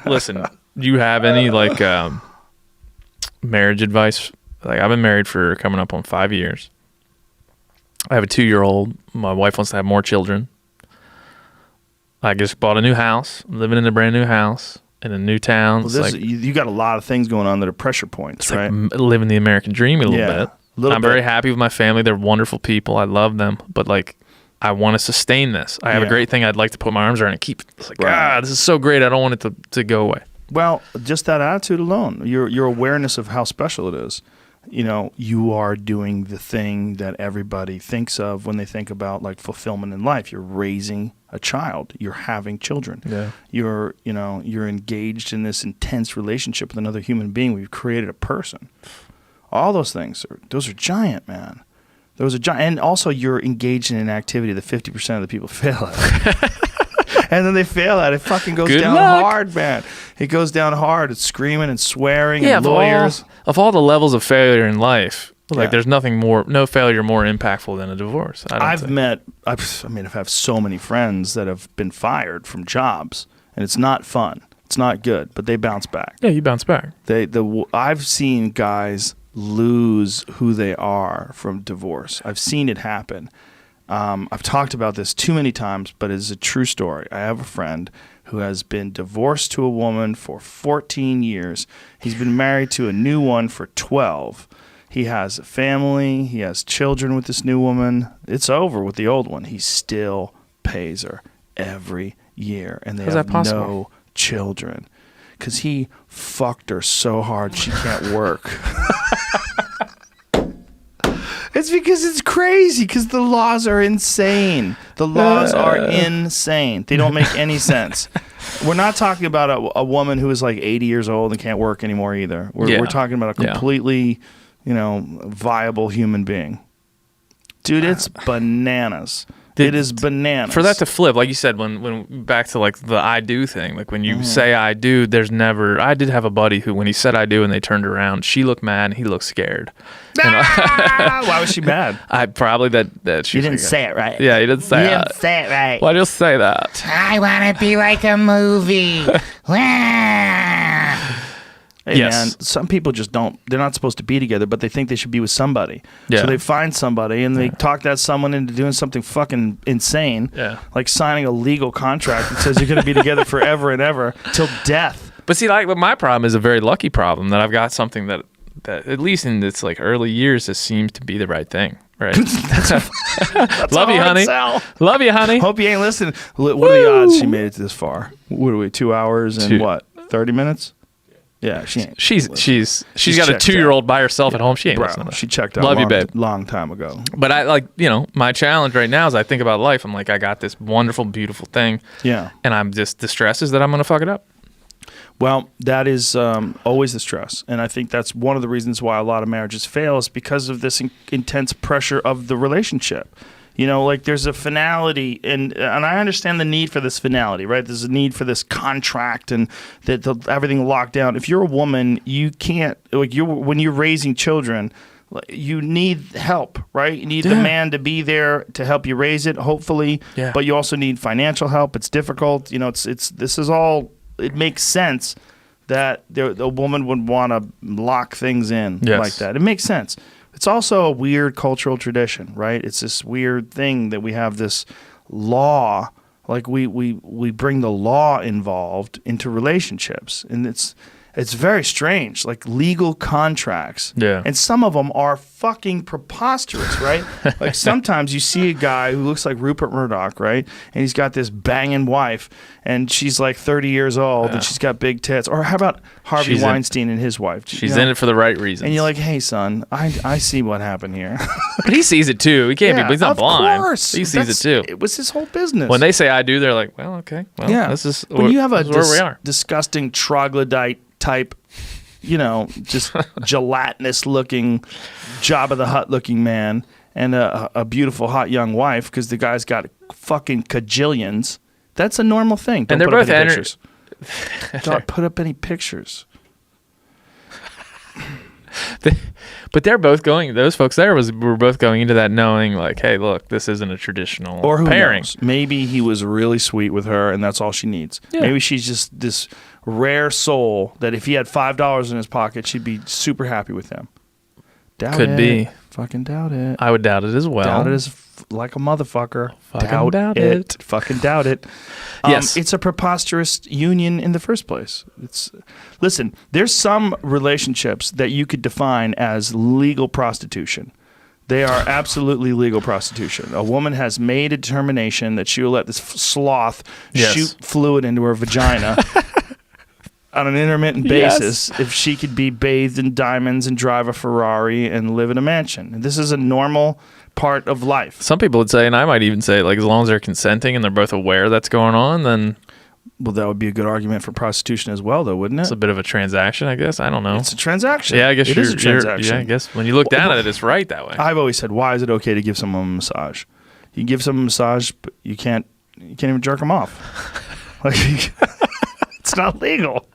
listen, do you have any like marriage advice? Like, I've been married for coming up on 5 years. I have a 2-year-old. My wife wants to have more children. I just bought a new house. I'm living in a brand new house in a new town. Well, you got a lot of things going on that are pressure points, right? Like living the American dream a little bit. I'm very happy with my family. They're wonderful people. I love them. But like, I want to sustain this. I have a great thing I'd like to put my arms around and keep. It's like, this is so great. I don't want it to go away. Well, just that attitude alone, your awareness of how special it is. You know, you are doing the thing that everybody thinks of when they think about like fulfillment in life. You're raising a child. You're having children. Yeah. You're engaged in this intense relationship with another human being. We've created a person. All those things, those are giant, man. Those are giant. And also, you're engaged in an activity that 50% of the people fail at. And then they fail at it. It fucking goes down hard, man. It goes down hard. It's screaming and swearing and lawyers. Of all the levels of failure in life, like there's no failure more impactful than a divorce. I've had so many friends that have been fired from jobs, and it's not fun. It's not good, but they bounce back. Yeah, you bounce back. I've seen guys lose who they are from divorce. I've seen it happen. I've talked about this too many times, but it's a true story. I have a friend who has been divorced to a woman for 14 years. He's been married to a new one for 12. He has a family. He has children with this new woman. It's over with the old one. He still pays her every year, and they have no children because he fucked her so hard she can't work. It's because it's crazy, because the laws are insane. The laws are insane. They don't make any sense. We're not talking about a woman who is like 80 years old and can't work anymore either. We're talking about a completely, viable human being. Dude, it's bananas. It is bananas. For that to flip, like you said, when back to like the I do thing, like when you say I do, I did have a buddy who, when he said I do and they turned around, she looked mad and he looked scared. Why was she mad? Probably that she didn't say it right. Yeah, he didn't say it. You didn't say it right. Why do you say that? I want to be like a movie. Hey, man, some people just don't. They're not supposed to be together, but they think they should be with somebody. Yeah. So they find somebody and they talk that someone into doing something fucking insane, like signing a legal contract that says you're going to be together forever and ever till death. But see, like, my problem is a very lucky problem that I've got something that at least in its like early years, this seems to be the right thing. Right. That's Love you, honey. Sell. Love you, honey. Hope you ain't listening. What are the odds she made it this far? What are we? 2 hours and what? 30 minutes? Yeah, she ain't. She's got a 2-year-old by herself at home. She ain't listening. She checked out. Love you, babe. Long time ago. But I my challenge right now is I think about life. I'm like, I got this wonderful, beautiful thing. Yeah. And I'm just, the stress is that I'm going to fuck it up. Well, that is always the stress. And I think that's one of the reasons why a lot of marriages fail is because of this intense pressure of the relationship. Like there's a finality, and I understand the need for this finality, right? There's a need for this contract and that everything locked down. If you're a woman, you can't, when you're raising children, you need help, right? You need the man to be there to help you raise it, hopefully. Yeah. But you also need financial help. It's difficult. It makes sense that a woman would want to lock things in like that. It makes sense. It's also a weird cultural tradition, right? It's this weird thing that we have this law, like we bring the law involved into relationships, and it's very strange, like legal contracts. Yeah. And some of them are fucking preposterous, right? Like sometimes you see a guy who looks like Rupert Murdoch, right? And he's got this banging wife, and she's like 30 years old, and she's got big tits. Or how about Harvey Weinstein and his wife? She's in it for the right reasons. And you're like, hey, son, I see what happened here. But he sees it too. He can't be, he's not blind. Of course. He sees it too. It was his whole business. When they say I do, they're like, well, okay. Well, this is when you have a disgusting troglodyte type, just gelatinous looking, Jabba the Hutt looking man and a beautiful hot young wife, because the guy's got fucking cajillions. That's a normal thing. Don't put up any pictures. Don't put up any pictures. But they're both going. Those folks there were both going into that knowing like, hey, look, this isn't a traditional Or who pairing. knows? Maybe he was really sweet with her, and that's all she needs. Yeah. Maybe she's just this rare soul that if he had $5 in his pocket, she'd be super happy with him. Doubt Could it. be. Fucking doubt it. I would doubt it as well. Doubt it as like a motherfucker. Fucking doubt it. Fucking doubt it. Yes. It's a preposterous union in the first place. Listen, there's some relationships that you could define as legal prostitution. They are absolutely legal prostitution. A woman has made a determination that she will let this sloth Yes. shoot fluid into her vagina on an intermittent Yes. basis if she could be bathed in diamonds and drive a Ferrari and live in a mansion. And this is a normal part of life. Some people would say, and I might even say, like, as long as they're consenting and they're both aware that's going on, then Well, that would be a good argument for prostitution as well, though, wouldn't it's it? a bit of a transaction, I guess. I don't know. It's a transaction. Yeah, I guess it is a transaction. Yeah, I guess when you look down at it, it's right that way. I've always said, why is it okay to give someone a massage? You give someone a massage, but you can't even jerk them off. Like, it's not legal.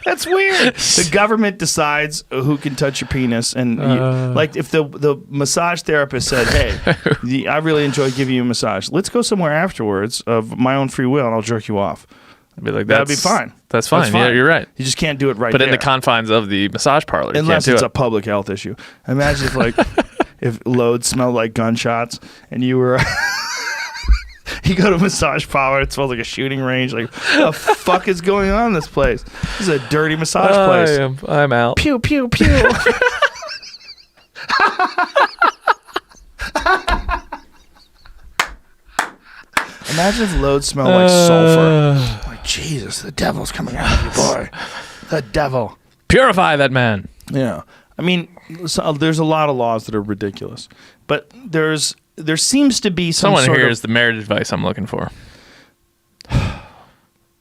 That's weird. The government decides who can touch your penis, and like if the massage therapist said, "Hey, I really enjoy giving you a massage. Let's go somewhere afterwards of my own free will, and I'll jerk you off." I'd be like, That'd be fine. That's fine. Yeah, you're right. You just can't do it right But there. in the confines of the massage parlor, you Unless can't it's do a public health issue. Imagine if like if loads smelled like gunshots and you were you go to a massage parlor, it smells like a shooting range. Like, what the fuck is going on in this place? This is a dirty massage place. I'm out. Pew pew pew. Imagine if loads smelled like sulfur. Like, Jesus, the devil's coming out of you, boy. The devil. Purify that man. Yeah. I mean, there's a lot of laws that are ridiculous, but there seems to be Someone sort here of, is the marriage advice I'm looking for.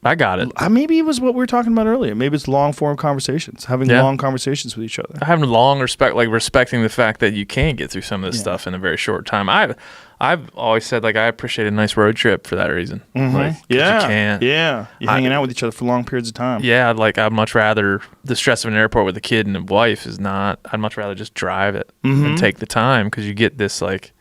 I got it. maybe it was what we were talking about earlier. Maybe it's long form conversations, having Yeah. long conversations with each other. Having long respecting the fact that you can get through some of this stuff in a very short time. I've always said, like, I appreciate a nice road trip for that reason. Like, 'cause Yeah. you can. Yeah. You're hanging out with each other for long periods of time. Yeah, like, I'd much rather the stress of an airport with a kid and a wife is not. I'd much rather just drive it and take the time, because you get this, like,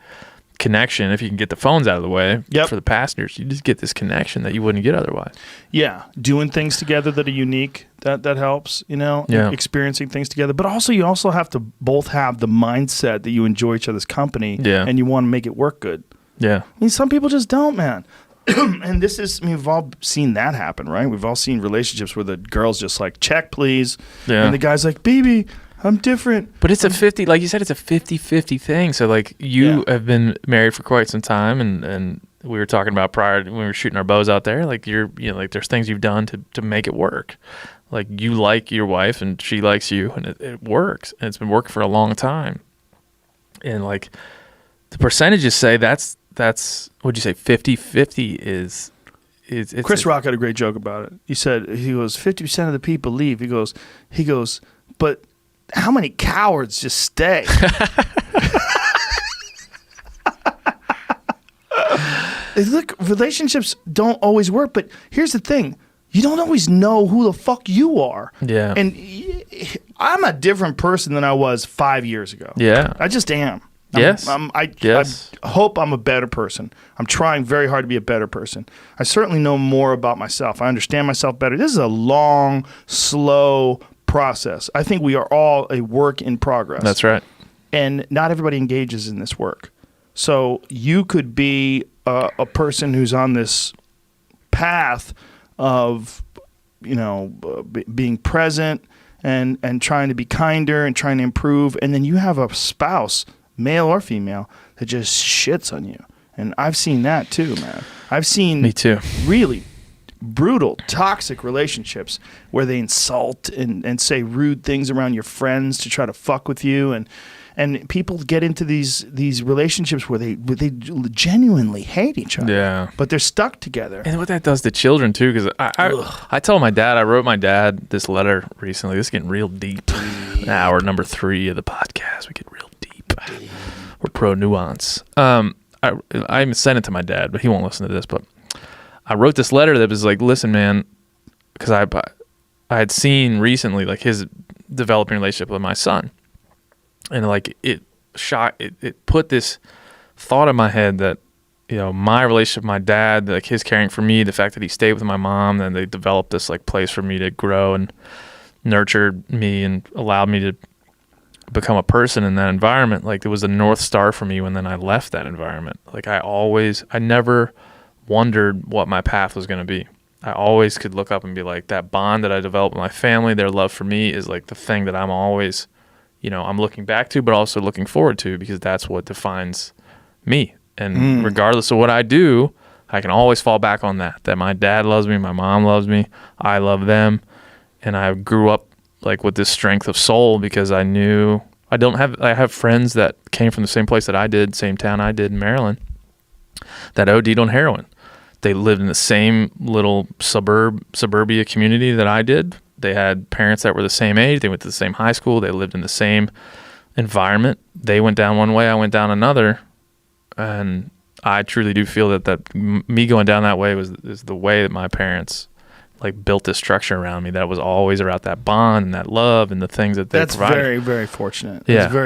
connection. If you can get the phones out of the way for the passengers, you just get this connection that you wouldn't get otherwise. Yeah. Doing things together that are unique, that helps, you know, Yeah. experiencing things together. But also, you also have to both have the mindset that you enjoy each other's company and you want to make it work good. Yeah. I mean, some people just don't, man. And this is, I mean, we've all seen that happen, right? We've all seen relationships where the girl's just like, check, please. Yeah. And the guy's like, baby, I'm different. But it's a 50, like you said, it's a 50-50 thing. So, like, you have been married for quite some time, and we were talking about prior when we were shooting our bows out there, like, like, there's things you've done to make it work. Like, you like your wife and she likes you, and it works. And it's been working for a long time. And, like, the percentages say that's what'd you say, 50-50 is it's Chris Rock had a great joke about it. He goes, 50% of the people leave. He goes, but how many cowards just stay? Look, relationships don't always work, but here's the thing. You don't always know who the fuck you are. Yeah. And I'm a different person than I was 5 years ago. Yeah. I just am. Yes. I hope I'm a better person. I'm trying very hard to be a better person. I certainly know more about myself. I understand myself better. This is a long, slow process. I think we are all a work in progress. That's right. And not everybody engages in this work. So you could be a person who's on this path of, being present and trying to be kinder and trying to improve. And then you have a spouse, male or female, that just shits on you. And I've seen that too, man. I've seen Me too. really brutal, toxic relationships where they insult and say rude things around your friends to try to fuck with you. And people get into these relationships where they genuinely hate each other. Yeah. But they're stuck together. And what that does to children too, because I told my dad, I wrote my dad this letter recently. This is getting real deep. Hour number 3 of the podcast, we get real deep. We're pro nuance. I even sent it to my dad, but he won't listen to this. But I wrote this letter that was like, listen, man, because I had seen recently like his developing relationship with my son. And like it put this thought in my head that, you know, my relationship with my dad, like his caring for me, the fact that he stayed with my mom, and they developed this like place for me to grow and nurtured me and allowed me to become a person in that environment. Like it was a North Star for me when then I left that environment. Like I never wondered what my path was going to be. I always could look up and be like, that bond that I developed with my family, their love for me is like the thing that I'm always, you know, I'm looking back to, but also looking forward to, because that's what defines me. And regardless of what I do, I can always fall back on that my dad loves me, my mom loves me, I love them. And I grew up like with this strength of soul because I knew I have friends that came from the same place that I did, same town I did in Maryland, that OD'd on heroin. They lived in the same little suburbia community that I did. They had parents that were the same age. They went to the same high school. They lived in the same environment. They went down one way, I went down another. And I truly do feel that me going down that way is the way that my parents like built this structure around me that was always about that bond and that love and the things that they provided. That's very, very fortunate. Yeah. It's very